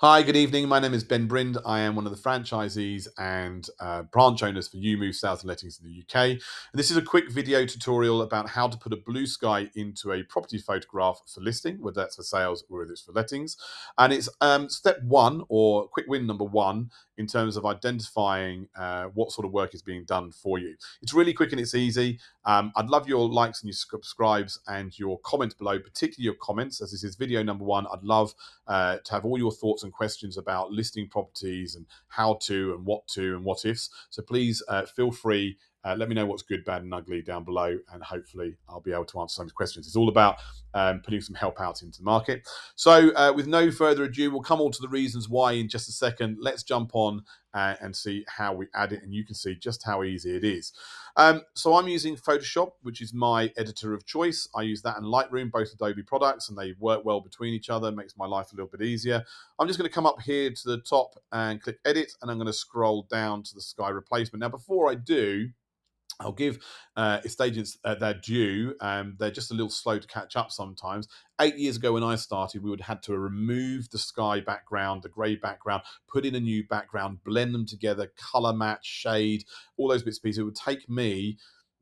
Hi, good evening. My name is Ben Brind. I am one of the franchisees and branch owners for UMove Sales and Lettings in the UK. And this is a quick video tutorial about how to put a blue sky into a property photograph for listing, whether that's for sales or whether it's for lettings. And it's step one, or quick win number one, in terms of identifying what sort of work is being done for you. It's really quick and it's easy. I'd love your likes and your subscribes and your comments below, particularly your comments, as this is video number one. I'd love to have all your thoughts and questions about listing properties and how to and what ifs. So please feel free. Let me know what's good, bad, and ugly down below, and hopefully I'll be able to answer some of the questions. It's all about putting some help out into the market. So with no further ado, we'll come on to the reasons why in just a second. Let's jump on and see how we add it, and you can see just how easy it is. So I'm using Photoshop, which is my editor of choice. I use that and Lightroom, both Adobe products, and they work well between each other. It makes my life a little bit easier. I'm just going to come up here to the top and click Edit, and I'm going to scroll down to the sky replacement. Now, before I do, I'll give estate agents their due. They're just a little slow to catch up sometimes. 8 years ago when I started, we would have had to remove the sky background, the grey background, put in a new background, blend them together, colour match, shade, all those bits and pieces. It would take me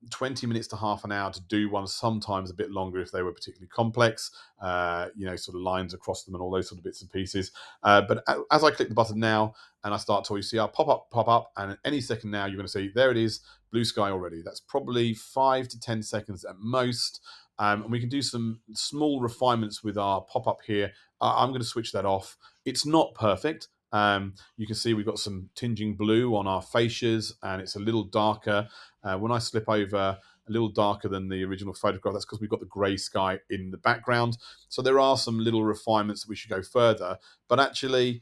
20 minutes to half an hour to do one, sometimes a bit longer if they were particularly complex, sort of lines across them and all those sort of bits and pieces. But as I click the button now and I start to, you see our pop up, and any second now you're going to see there it is, blue sky already. That's probably 5 to 10 seconds at most. And we can do some small refinements with our pop-up here. I'm going to switch that off. It's not perfect. You can see we've got some tinging blue on our fascias, and it's a little darker. When I slip over a little darker than the original photograph, that's because we've got the grey sky in the background. So there are some little refinements that we should go further. But actually,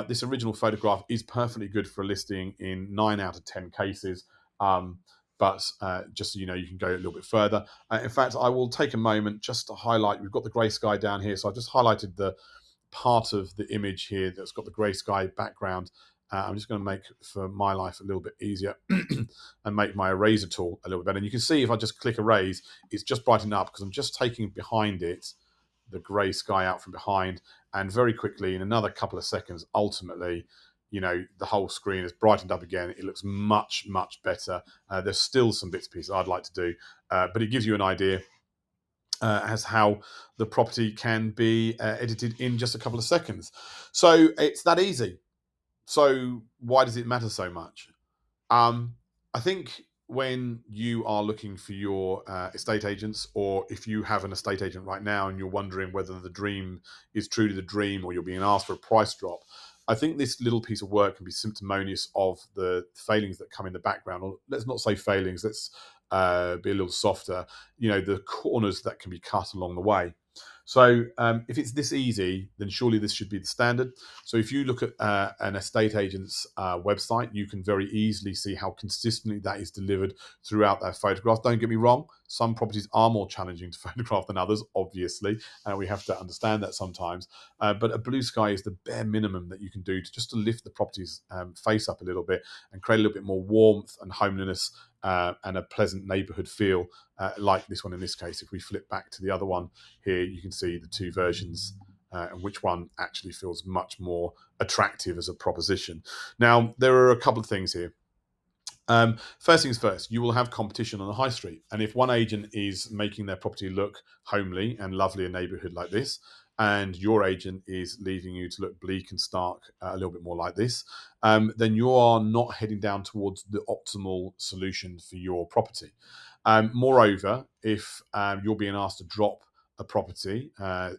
this original photograph is perfectly good for a listing in 9 out of 10 cases. But just so you know, you can go a little bit further. In fact, I will take a moment just to highlight. We've got the grey sky down here, so I've just highlighted the part of the image here that's got the grey sky background. I'm just going to make for my life a little bit easier and make my eraser tool a little bit better. And you can see if I just click erase, it's just brightened up because I'm just taking behind it the grey sky out from behind, and very quickly in another couple of seconds, ultimately, the whole screen is brightened up again. It looks much better. There's still some bits and pieces I'd like to do, but it gives you an idea as how the property can be edited in just a couple of seconds. So it's that easy. So why does it matter so much? I think when you are looking for your estate agents, or if you have an estate agent right now and you're wondering whether the dream is truly the dream or you're being asked for a price drop, I think this little piece of work can be symptomonious of the failings that come in the background. Or let's not say failings, let's be a little softer, the corners that can be cut along the way. So if it's this easy, then surely this should be the standard. So if you look at an estate agent's website, you can very easily see how consistently that is delivered throughout their photographs. Don't get me wrong, some properties are more challenging to photograph than others, obviously, and we have to understand that sometimes. But a blue sky is the bare minimum that you can do to lift the property's face up a little bit and create a little bit more warmth and homeliness and a pleasant neighbourhood feel, like this one in this case. If we flip back to the other one here, you can see the two versions and which one actually feels much more attractive as a proposition. Now, there are a couple of things here. First things first, you will have competition on the high street. And if one agent is making their property look homely and lovely, a neighbourhood like this, and your agent is leaving you to look bleak and stark a little bit more like this, then you are not heading down towards the optimal solution for your property. Moreover, if you're being asked to drop a property,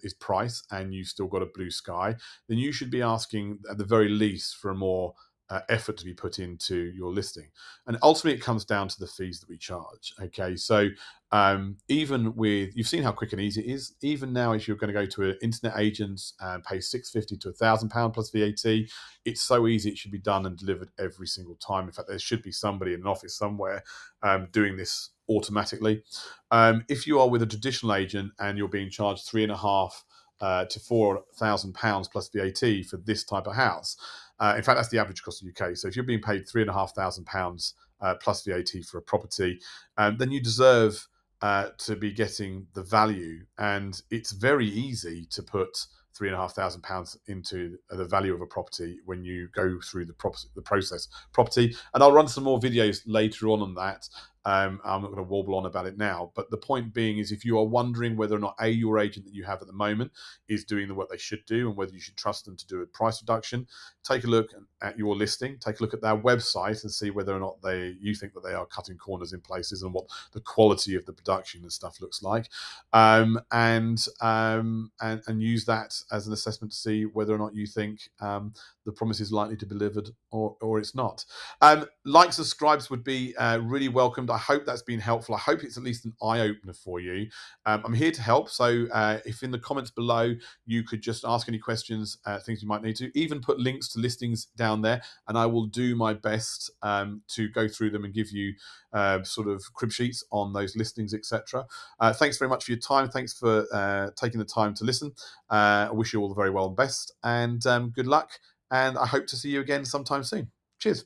its price, and you've still got a blue sky, then you should be asking at the very least for a more effort to be put into your listing. And ultimately, it comes down to the fees that we charge. Okay, so even with, you've seen how quick and easy it is. Even now, if you're going to go to an internet agent and pay £650 to £1,000 plus VAT, it's so easy. It should be done and delivered every single time. In fact, there should be somebody in an office somewhere doing this automatically. If you are with a traditional agent and you're being charged £3,500 to £4,000 plus VAT for this type of house, in fact, that's the average cost of the UK. So if you're being paid £3,500 plus VAT for a property, then you deserve to be getting the value. And it's very easy to put £3,500 into the value of a property when you go through the process property. And I'll run some more videos later on that. I'm not going to warble on about it now, but the point being is, if you are wondering whether or not your agent that you have at the moment is doing the work they should do, and whether you should trust them to do a price reduction, take a look at your listing, take a look at their website, and see whether or not you think that they are cutting corners in places, and what the quality of the production and stuff looks like, and use that as an assessment to see whether or not you think the promise is likely to be delivered, or it's not. Likes, subscribes would be really welcomed. I hope that's been helpful. I hope it's at least an eye opener for you. I'm here to help. So if in the comments below you could just ask any questions, things you might need to, even put links to listings down there, and I will do my best to go through them and give you sort of crib sheets on those listings, etc. Thanks very much for your time. Thanks for taking the time to listen. I wish you all the very well and best, and good luck. And I hope to see you again sometime soon. Cheers.